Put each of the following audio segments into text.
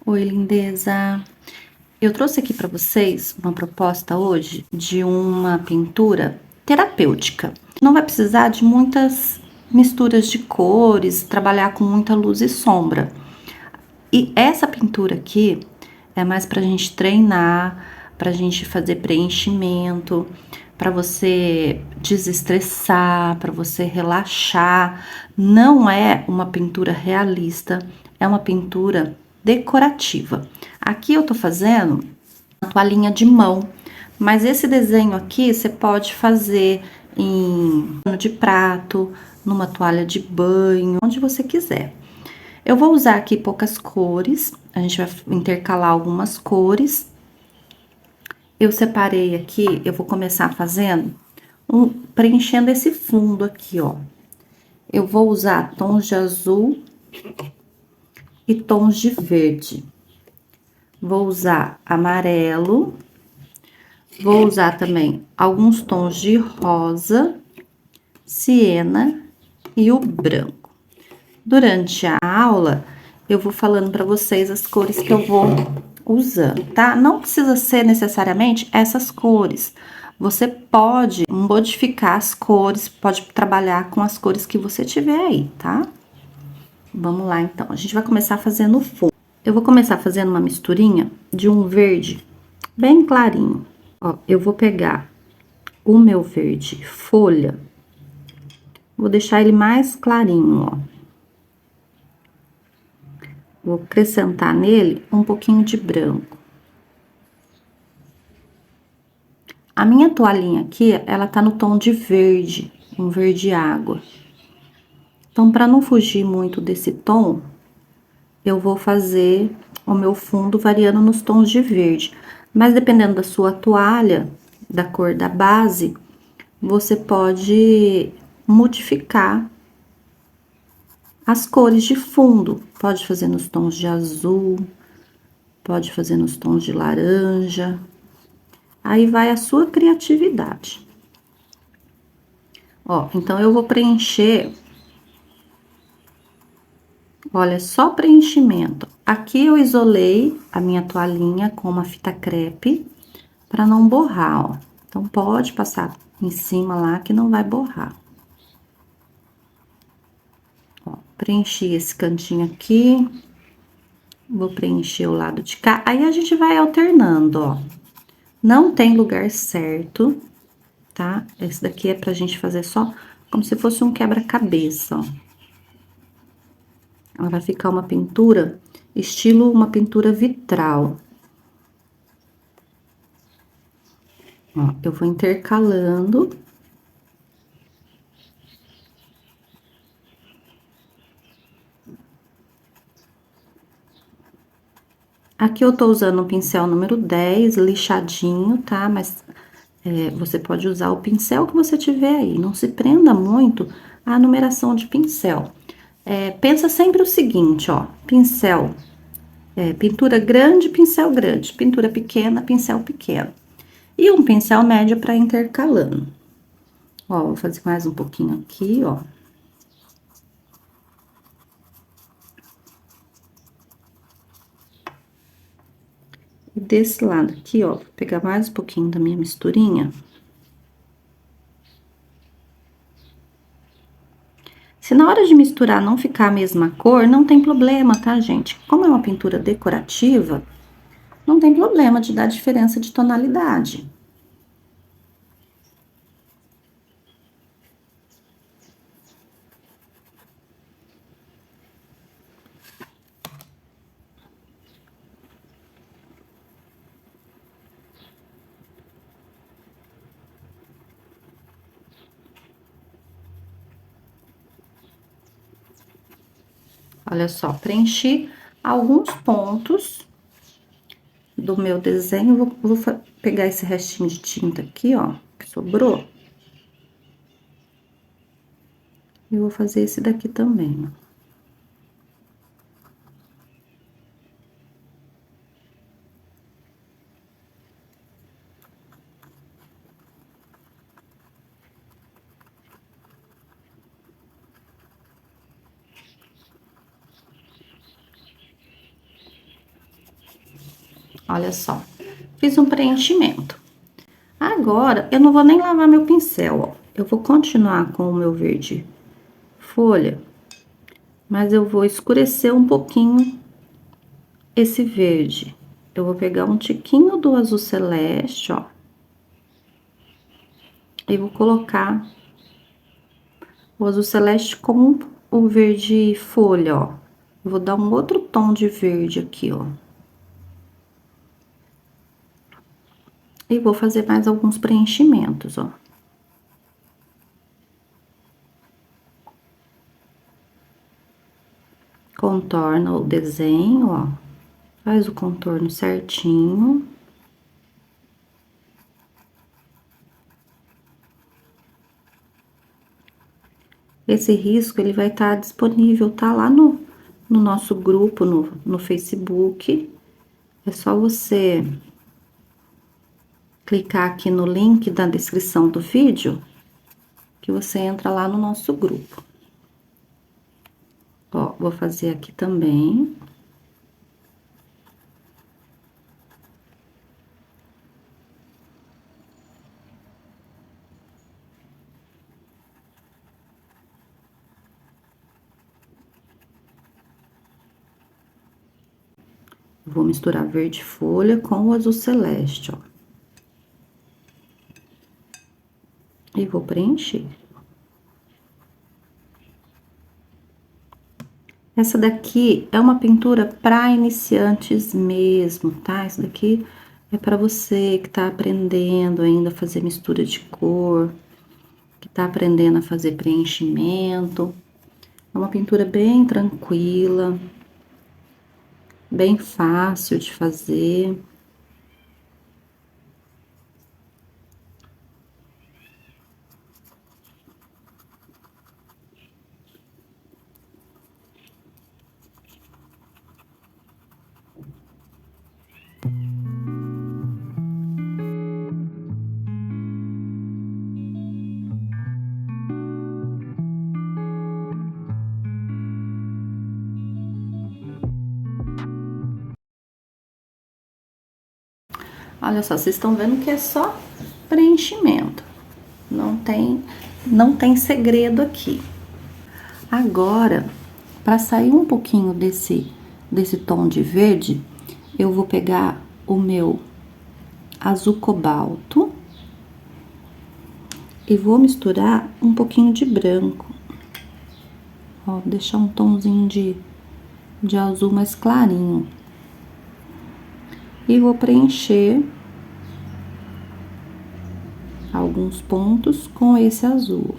Oi, lindeza. Eu trouxe aqui para vocês uma proposta hoje de uma pintura terapêutica. Não vai precisar de muitas misturas de cores, trabalhar com muita luz e sombra. E essa pintura aqui é mais para a gente treinar, para a gente fazer preenchimento, para você desestressar, para você relaxar. Não é uma pintura realista, é uma pintura decorativa. Aqui eu tô fazendo uma toalhinha de mão, mas esse desenho aqui você pode fazer em pano de prato, numa toalha de banho, onde você quiser. Eu vou usar aqui poucas cores, a gente vai intercalar algumas cores. Eu separei aqui, eu vou começar fazendo, preenchendo esse fundo aqui, ó. Eu vou usar tons de azul e tons de verde. Vou usar amarelo, vou usar também alguns tons de rosa, siena e o branco. Durante a aula, eu vou falando para vocês as cores que eu vou usando, tá? Não precisa ser necessariamente essas cores. Você pode modificar as cores, pode trabalhar com as cores que você tiver aí, tá? Vamos lá, então. A gente vai começar fazendo o fundo. Eu vou começar fazendo uma misturinha de um verde bem clarinho. Ó, eu vou pegar o meu verde folha, vou deixar ele mais clarinho, ó. Vou acrescentar nele um pouquinho de branco. A minha toalhinha aqui, ela tá no tom de verde, um verde água. Então, para não fugir muito desse tom, eu vou fazer o meu fundo variando nos tons de verde. Mas dependendo da sua toalha, da cor da base, você pode modificar as cores de fundo. Pode fazer nos tons de azul, pode fazer nos tons de laranja. Aí vai a sua criatividade. Ó, então eu vou preencher. Olha, só preenchimento. Aqui eu isolei a minha toalhinha com uma fita crepe para não borrar, ó. Então pode passar em cima lá que não vai borrar. Ó, preenchi esse cantinho aqui. Vou preencher o lado de cá. Aí a gente vai alternando, ó. Não tem lugar certo, tá? Esse daqui é pra gente fazer só como se fosse um quebra-cabeça, ó. Ela vai ficar uma pintura, estilo uma pintura vitral. Ó, eu vou intercalando. Aqui eu tô usando o pincel número 10, lixadinho, tá? Mas você pode usar o pincel que você tiver aí. Não se prenda muito à numeração de pincel. Pensa sempre o seguinte, ó. Pincel, pintura grande, pintura pequena, pincel pequeno. E um pincel médio para intercalando. Ó, vou fazer mais um pouquinho aqui, ó. E desse lado aqui, ó, vou pegar mais um pouquinho da minha misturinha. Se na hora de misturar não ficar a mesma cor, não tem problema, tá, gente? Como é uma pintura decorativa, não tem problema de dar diferença de tonalidade. Olha só, preenchi alguns pontos do meu desenho. Vou pegar esse restinho de tinta aqui, ó, que sobrou. E vou fazer esse daqui também, ó. Olha só, fiz um preenchimento. Agora, eu não vou nem lavar meu pincel, ó. Eu vou continuar com o meu verde folha, mas eu vou escurecer um pouquinho esse verde. Eu vou pegar um tiquinho do azul celeste, ó. E vou colocar o azul celeste com o verde folha, ó. Eu vou dar um outro tom de verde aqui, ó. E vou fazer mais alguns preenchimentos, ó. Contorna o desenho, ó. Faz o contorno certinho. Esse risco, ele vai estar disponível, tá? Lá no nosso grupo, no Facebook. É só você clicar aqui no link da descrição do vídeo, que você entra lá no nosso grupo. Ó, vou fazer aqui também. Vou misturar verde folha com o azul celeste, ó. E vou preencher. Essa daqui é uma pintura para iniciantes mesmo, tá? Essa daqui é para você que tá aprendendo ainda a fazer mistura de cor, que tá aprendendo a fazer preenchimento. É uma pintura bem tranquila, bem fácil de fazer. Olha só, vocês estão vendo que é só preenchimento. Não tem segredo aqui. Agora, para sair um pouquinho desse tom de verde, eu vou pegar o meu azul cobalto e vou misturar um pouquinho de branco. Ó, vou deixar um tomzinho de azul mais clarinho. E vou preencher alguns pontos com esse azul.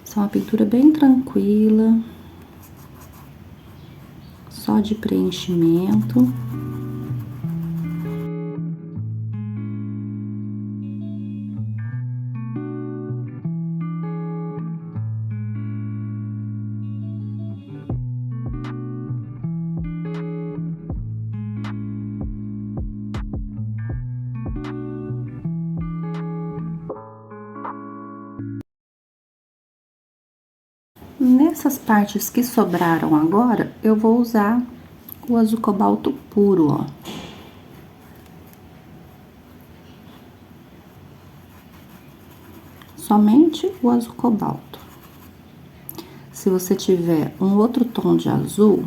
Essa é uma pintura bem tranquila, só de preenchimento. Nessas partes que sobraram agora, eu vou usar o azul cobalto puro, ó. Somente o azul cobalto. Se você tiver um outro tom de azul,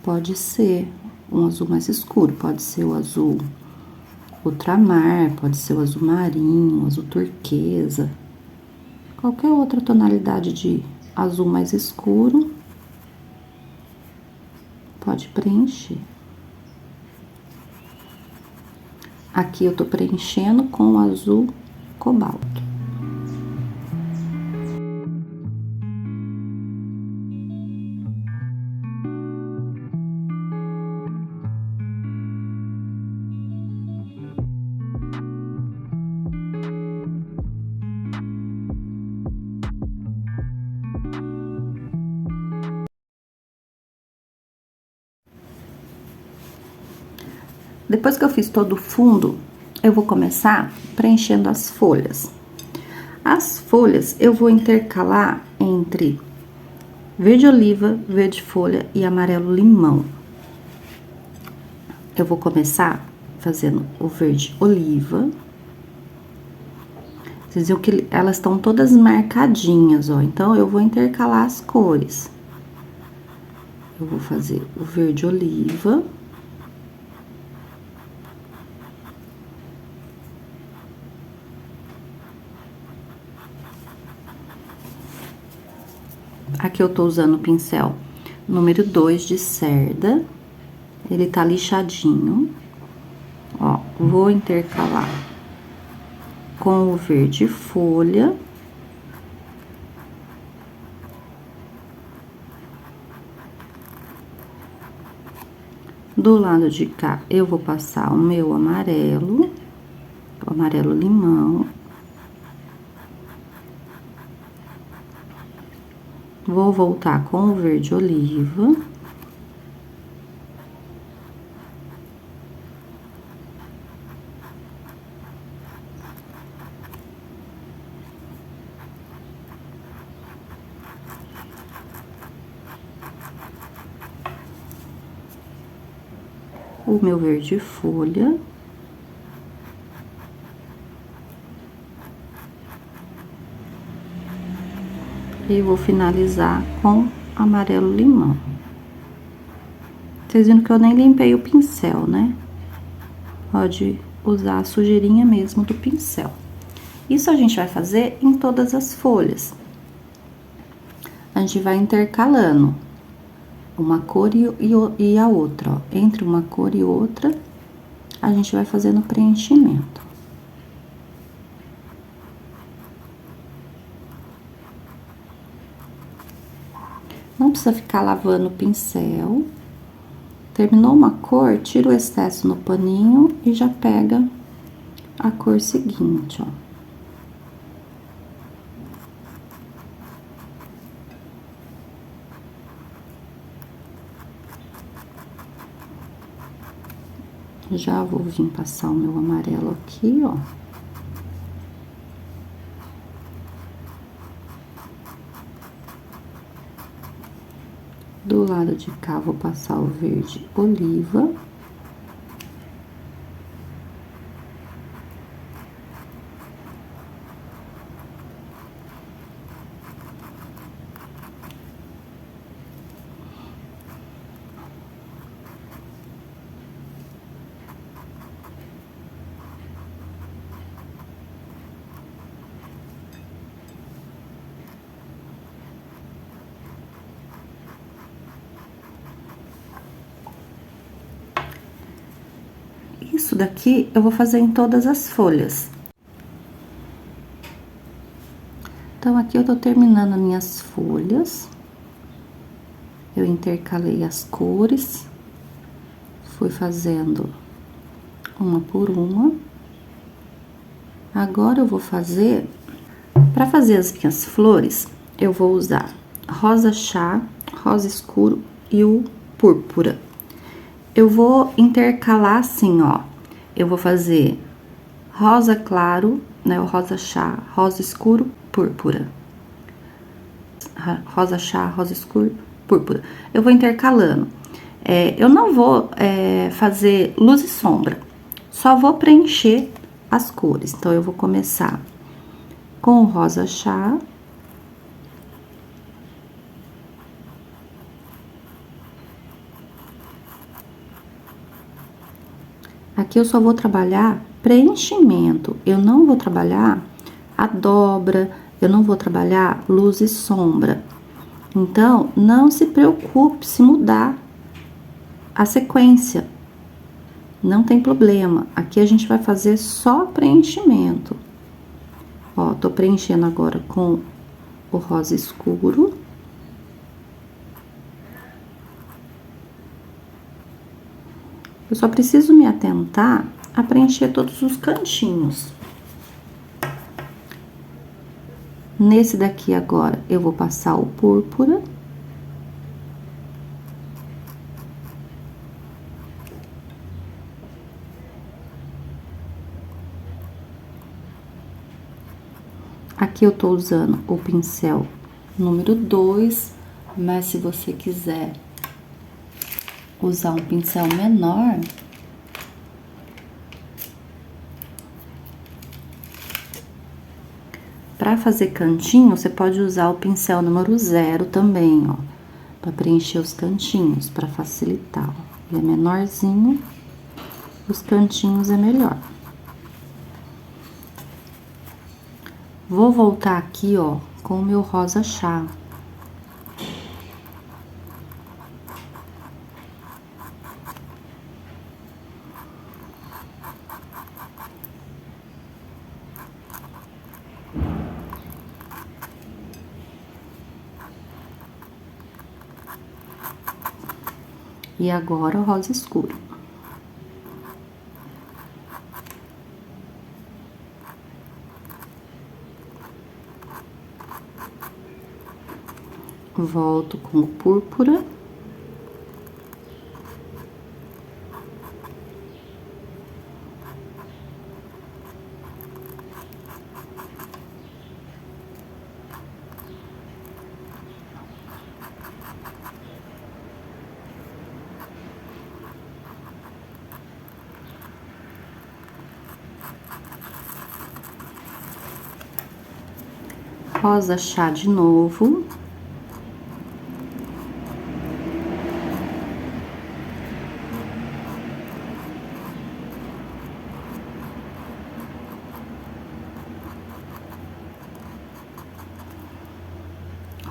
pode ser um azul mais escuro, pode ser o azul ultramar, pode ser o azul marinho, o azul turquesa. Qualquer outra tonalidade de azul mais escuro, pode preencher. Aqui eu tô preenchendo com o azul cobalto. Depois que eu fiz todo o fundo, eu vou começar preenchendo as folhas. As folhas eu vou intercalar entre verde oliva, verde folha e amarelo limão. Eu vou começar fazendo o verde oliva. Vocês viram que elas estão todas marcadinhas, ó. Então, eu vou intercalar as cores. Eu vou fazer o verde oliva. Aqui eu tô usando o pincel número 2 de cerda. Ele tá lixadinho. Ó, vou intercalar com o verde folha. Do lado de cá, eu vou passar o meu amarelo, o amarelo limão. Vou voltar com o verde oliva. O meu verde folha. E vou finalizar com amarelo limão. Vocês viram que eu nem limpei o pincel, né? Pode usar a sujeirinha mesmo do pincel. Isso a gente vai fazer em todas as folhas. A gente vai intercalando uma cor e a outra, ó. Entre uma cor e outra, a gente vai fazendo preenchimento. Não precisa ficar lavando o pincel. Terminou uma cor, tira o excesso no paninho e já pega a cor seguinte, ó. Já vou vir passar o meu amarelo aqui, ó. Do lado de cá, vou passar o verde oliva. Isso daqui eu vou fazer em todas as folhas. Então, aqui eu tô terminando as minhas folhas. Eu intercalei as cores. Fui fazendo uma por uma. Agora, eu vou fazer... Pra fazer as minhas flores, eu vou usar rosa chá, rosa escuro e o púrpura. Eu vou intercalar assim, ó. Eu vou fazer rosa claro, né, o rosa chá, rosa escuro, púrpura. Rosa chá, rosa escuro, púrpura. Eu vou intercalando. Eu não vou fazer luz e sombra, só vou preencher as cores. Então, eu vou começar com o rosa chá. Aqui eu só vou trabalhar preenchimento, eu não vou trabalhar a dobra, eu não vou trabalhar luz e sombra. Então, não se preocupe se mudar a sequência, não tem problema. Aqui a gente vai fazer só preenchimento. Ó, tô preenchendo agora com o rosa escuro. Eu só preciso me atentar a preencher todos os cantinhos. Nesse daqui agora, eu vou passar o púrpura. Aqui eu tô usando o pincel número 2, mas se você quiser usar um pincel menor, para fazer cantinho, você pode usar o pincel número 0 também, ó, para preencher os cantinhos, para facilitar, ó. Ele é menorzinho, os cantinhos é melhor. Vou voltar aqui, ó, com o meu rosa chá. E agora o rosa escuro. Volto com o púrpura. Rosa chá de novo.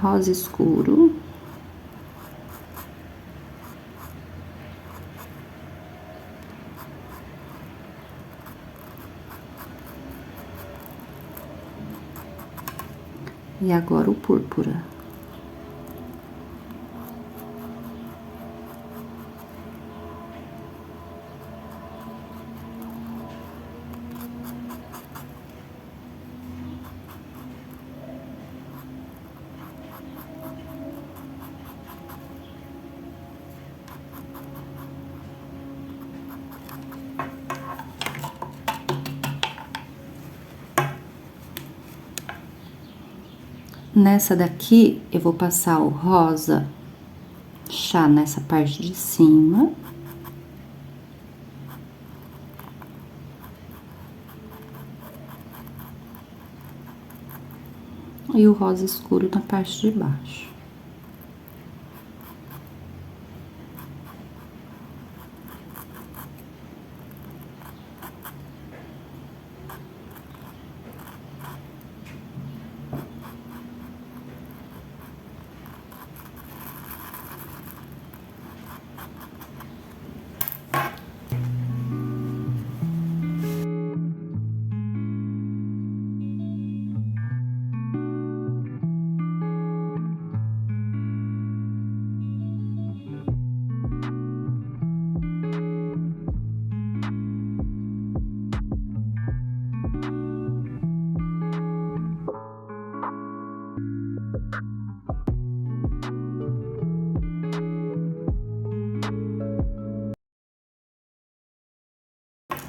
Rosa escuro. E agora o púrpura. Nessa daqui, eu vou passar o rosa chá nessa parte de cima. E o rosa escuro na parte de baixo.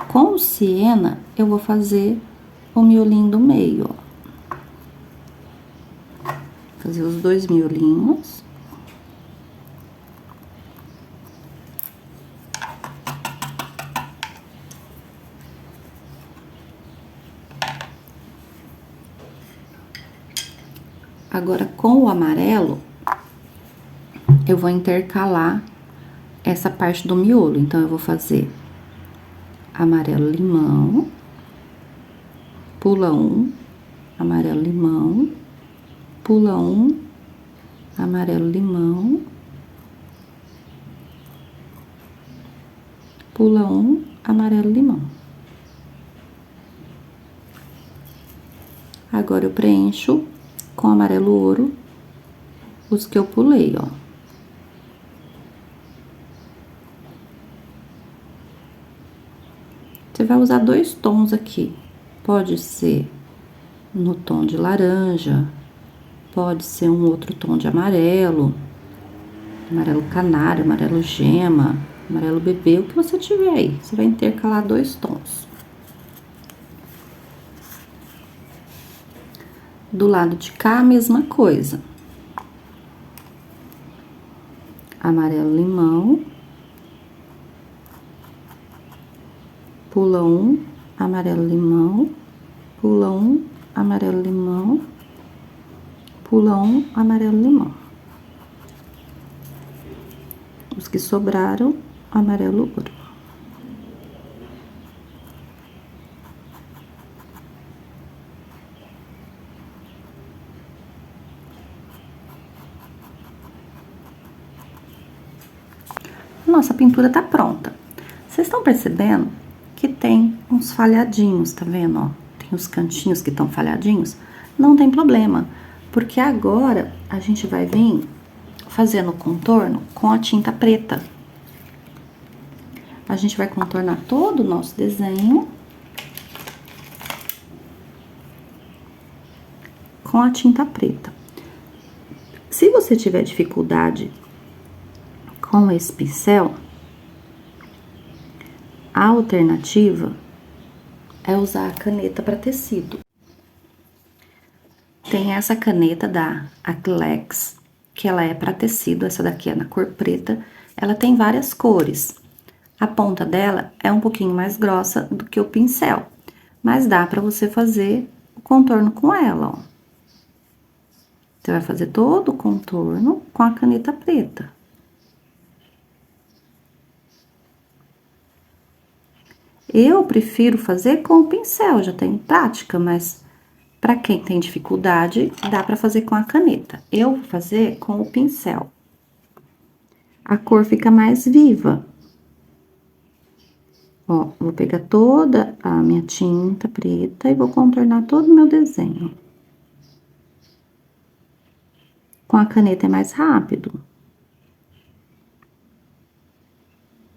Com o siena, eu vou fazer o miolinho do meio, ó. Fazer os 2 miolinhos. Agora, com o amarelo, eu vou intercalar essa parte do miolo. Então, eu vou fazer amarelo limão, pula um, amarelo limão, pula um, amarelo limão, pula um, amarelo limão. Agora, eu preencho com amarelo ouro os que eu pulei, ó. Você vai usar 2 tons aqui. Pode ser no tom de laranja, pode ser um outro tom de amarelo, amarelo canário, amarelo gema, amarelo bebê, o que você tiver aí. Você vai intercalar 2 tons. Do lado de cá, a mesma coisa. Amarelo limão. Pula um, amarelo limão. Pula um, amarelo limão. Pula um, amarelo limão. Os que sobraram, amarelo ouro. Nossa pintura tá pronta. Vocês estão percebendo que tem uns falhadinhos, tá vendo, ó? Tem os cantinhos que estão falhadinhos? Não tem problema, porque agora a gente vai vir fazendo o contorno com a tinta preta. A gente vai contornar todo o nosso desenho com a tinta preta. Se você tiver dificuldade com esse pincel, a alternativa é usar a caneta para tecido. Tem essa caneta da Acrylex, que ela é para tecido, essa daqui é na cor preta, ela tem várias cores. A ponta dela é um pouquinho mais grossa do que o pincel, mas dá para você fazer o contorno com ela, ó. Você vai fazer todo o contorno com a caneta preta. Eu prefiro fazer com o pincel, já tenho prática, mas para quem tem dificuldade, dá para fazer com a caneta. Eu vou fazer com o pincel. A cor fica mais viva. Ó, vou pegar toda a minha tinta preta e vou contornar todo o meu desenho. Com a caneta é mais rápido.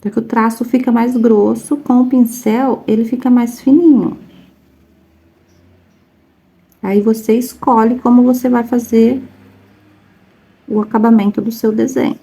Porque o traço fica mais grosso, com o pincel ele fica mais fininho. Aí você escolhe como você vai fazer o acabamento do seu desenho.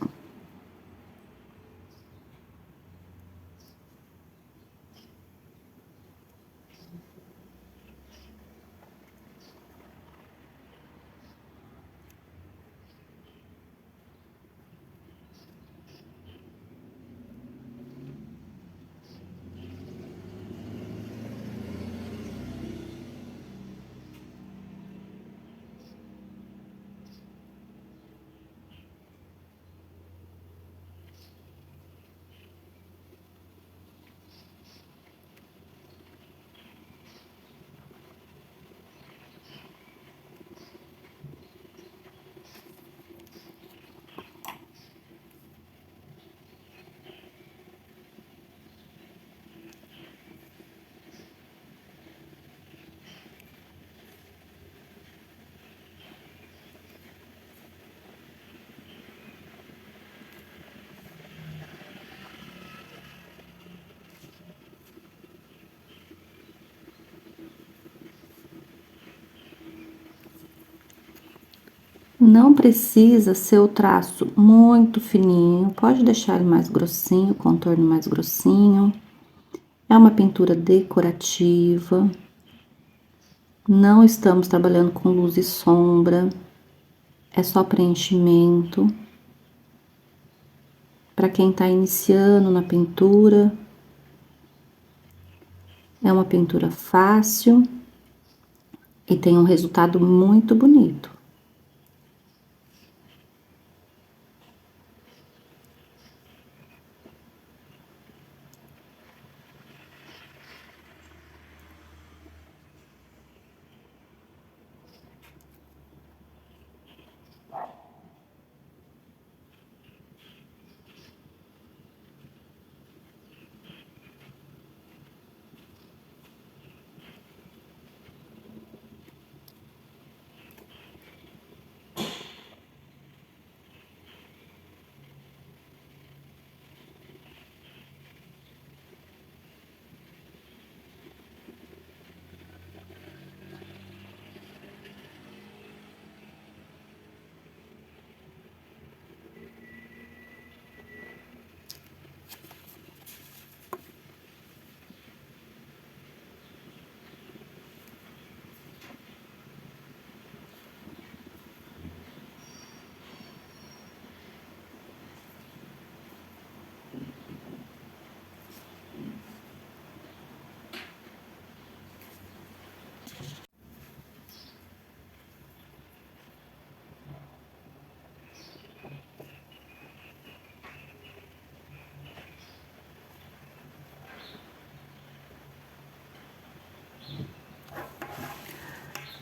Não precisa ser o traço muito fininho, pode deixar ele mais grossinho, contorno mais grossinho. É uma pintura decorativa. Não estamos trabalhando com luz e sombra. É só preenchimento. Para quem tá iniciando na pintura. É uma pintura fácil e tem um resultado muito bonito.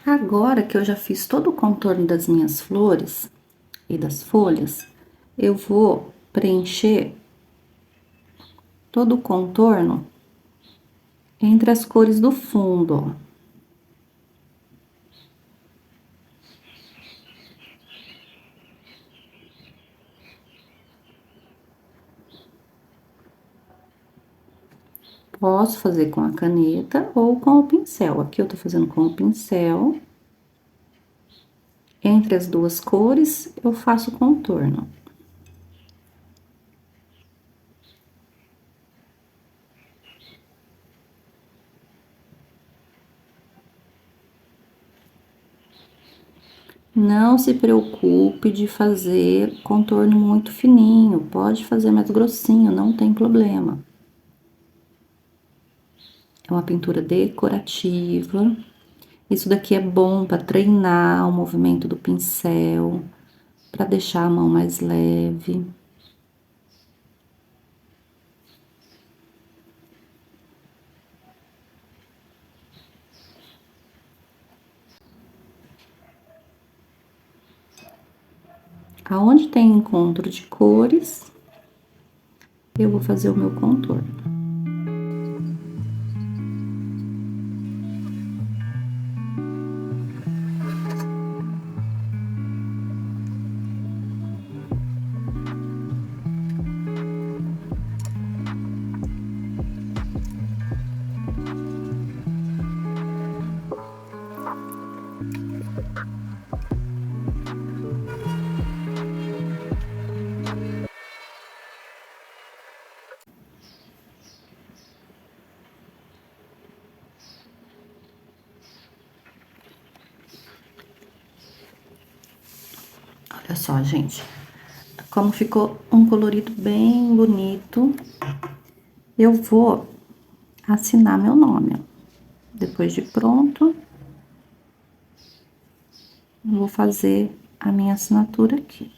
Agora que eu já fiz todo o contorno das minhas flores e das folhas, eu vou preencher todo o contorno entre as cores do fundo, ó. Posso fazer com a caneta ou com o pincel. Aqui eu tô fazendo com o pincel. Entre as duas cores, eu faço o contorno. Não se preocupe de fazer contorno muito fininho, pode fazer mais grossinho, não tem problema. É uma pintura decorativa. Isso daqui é bom para treinar o movimento do pincel, para deixar a mão mais leve. Aonde tem encontro de cores, eu vou fazer o meu contorno. Olha só, gente, como ficou um colorido bem bonito. Eu vou assinar meu nome, ó. Depois de pronto, vou fazer a minha assinatura aqui.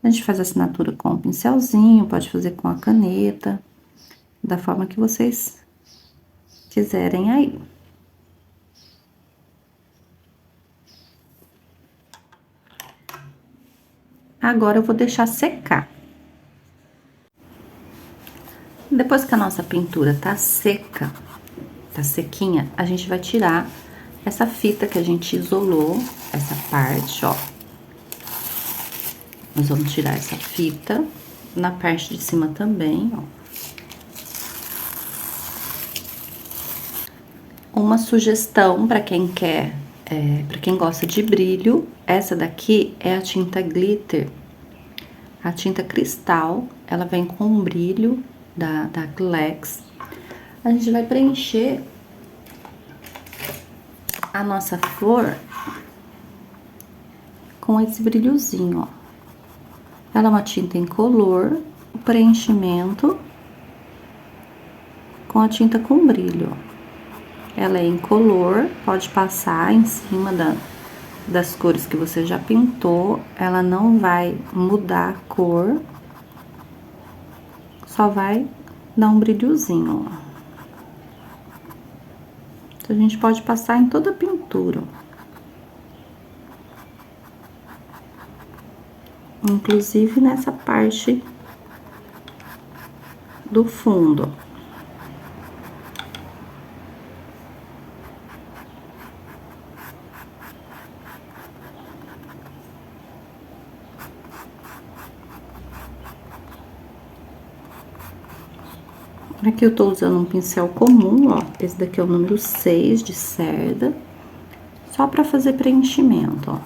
A gente faz a assinatura com o pincelzinho, pode fazer com a caneta, da forma que vocês quiserem aí. Agora eu vou deixar secar. Depois que a nossa pintura tá seca, tá sequinha, a gente vai tirar essa fita que a gente isolou, essa parte, ó. Nós vamos tirar essa fita na parte de cima também, ó. Uma sugestão para quem quer, para quem gosta de brilho, essa daqui é a tinta glitter, a tinta cristal, ela vem com um brilho da Glax. A gente vai preencher a nossa flor com esse brilhozinho, ó. Ela é uma tinta incolor, o preenchimento com a tinta com brilho, ó. Ela é incolor, pode passar em cima das cores que você já pintou, ela não vai mudar a cor, só vai dar um brilhozinho, ó. Então, a gente pode passar em toda a pintura, inclusive nessa parte do fundo. Aqui eu tô usando um pincel comum, ó, esse daqui é o número 6 de cerda, só pra fazer preenchimento, ó.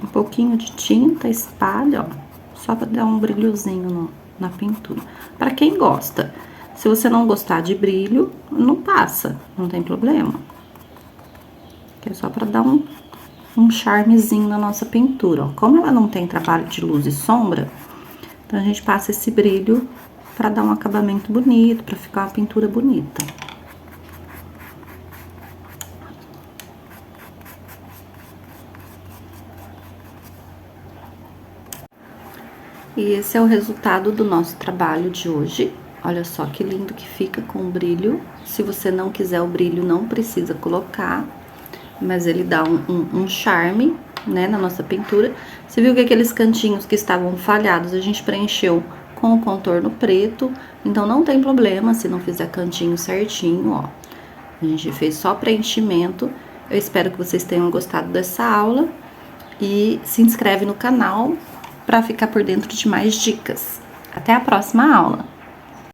Um pouquinho de tinta, espalha, ó, só pra dar um brilhozinho na pintura. Pra quem gosta, se você não gostar de brilho, não passa, não tem problema. Que é só pra dar um charmezinho na nossa pintura, ó. Como ela não tem trabalho de luz e sombra, então a gente passa esse brilho pra dar um acabamento bonito, pra ficar uma pintura bonita. E esse é o resultado do nosso trabalho de hoje. Olha só que lindo que fica com o brilho. Se você não quiser o brilho, não precisa colocar. mas ele dá um charme, né, na nossa pintura. Você viu que aqueles cantinhos que estavam falhados a gente preencheu com o contorno preto, então não tem problema se não fizer cantinho certinho, ó. A gente fez só preenchimento. Eu espero que vocês tenham gostado dessa aula e se inscreve no canal para ficar por dentro de mais dicas. Até a próxima aula!